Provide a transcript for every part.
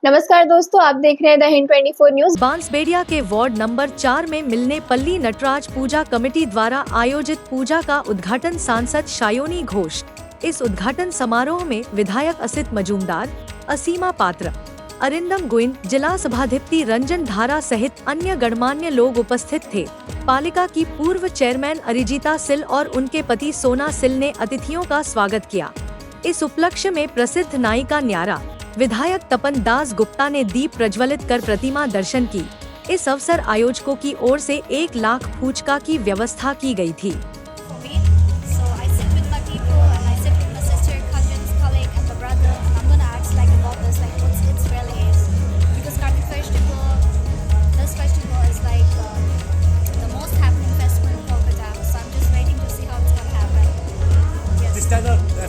नमस्कार दोस्तों, आप देख रहे हैं द हिंद 24 न्यूज। बांसबेड़िया के वार्ड नंबर 4 में मिलने पल्ली नटराज पूजा कमेटी द्वारा आयोजित पूजा का उद्घाटन सांसद शायोनी घोष। इस उद्घाटन समारोह में विधायक असित मजूमदार, असीमा पात्र, अरिंदम गोइन, जिला सभाधिपति रंजन धारा सहित अन्य गणमान्य लोग उपस्थित थे। पालिका की पूर्व चेयरमैन अरिजीता सिल और उनके पति सोना सिल ने अतिथियों का स्वागत किया। इस उपलक्ष्य में प्रसिद्ध नायिका न्यारा विधायक तपन दास गुप्ता ने दीप प्रज्वलित कर प्रतिमा दर्शन की। इस अवसर आयोजकों की ओर से 1 लाख फूचका की व्यवस्था की गई थी।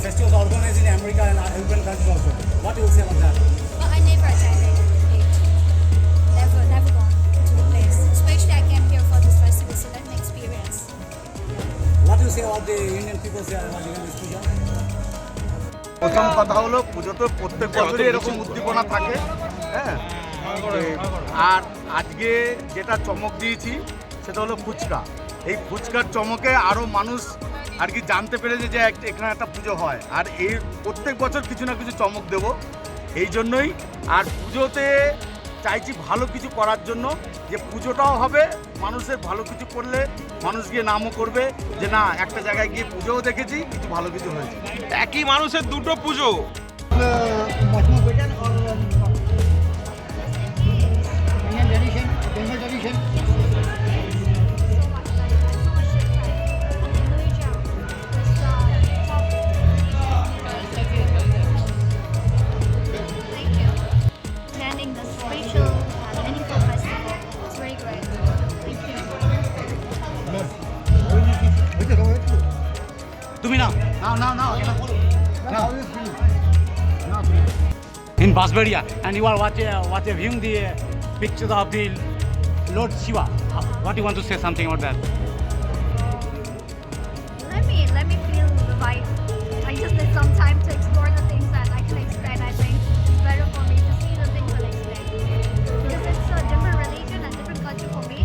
Festivals organized in America and European countries also. What do you say about that? Well, I never attended it. Never gone to the place. Especially I came here for this festival, so let me experience. What do you say about the Indian people say about this puja? প্রথম কথা হলো পুজো তো প্রত্যেক বছরই এরকম উদ্দীপনা থাকে, হ্যাঁ। আর আজকে যেটা চমক দিয়েছি সেটা হলো ফুচকা। এই ফুচকার চমকে আরও মানুষ আর কি জানতে পেরেছে যে এখানে একটা পুজো হয়, আর এই প্রত্যেক বছর কিছু না কিছু চমক দেব এই জন্যই। আর পুজোতে চাইছি ভালো কিছু করার জন্য, যে পুজোটাও হবে, মানুষের ভালো কিছু করলে মানুষ গিয়ে নামও করবে যে না একটা জায়গায় গিয়ে পুজোও দেখেছি, কিছু ভালো কিছু হয়েছে। একই মানুষের দুটো পুজো। In Basbedia, and you are viewing the pictures of the Lord Shiva. What do you want to say something about that? Let me feel the vibe. I just need some time to explore the things that I can explain. I think it's better for me to see the things and explain, because it's a different religion and different culture for me.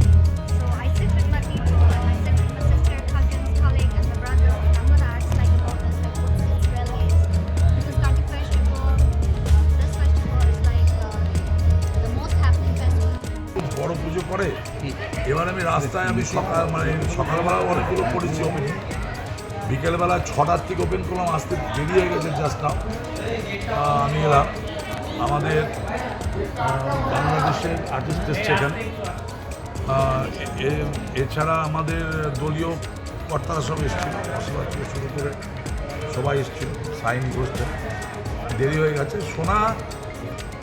So I sit with my people and I sit with my sister, cousins, colleague, and my brother. I'm gonna act like about this, like what it really is. Because Kartik festival, this festival is like the most happening festival. বড় পুজো করে। এবার আমি রাস্তায় সকালবেলা অনেকগুলো করেছি open, বিকেলবেলা 6টার থেকে ওপেন করলাম, আসতে দেরি হয়ে গেছে জাস্ট নাও। আমি এলাম, আমাদের বাংলাদেশের আর্টিস্ট এসছে এখানে, এছাড়া আমাদের দলীয় কর্তারা সব এসেছিল, মশলা থেকে শুরু করে সবাই এসেছিল, সাইন করতে দেরি হয়ে গেছে। সোনা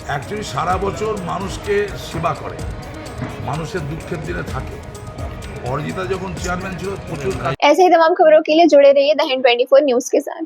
অ্যাকচুয়ালি সারা বছর মানুষকে সেবা করে, মানুষের দুঃখের দিনে থাকে। অরিজিতা যখন চেয়ারম্যান ছিল প্রচুর। ऐसे ही तमाम खबरों के लिए जुड़े रहिए द हिंद 24 न्यूज के साथ।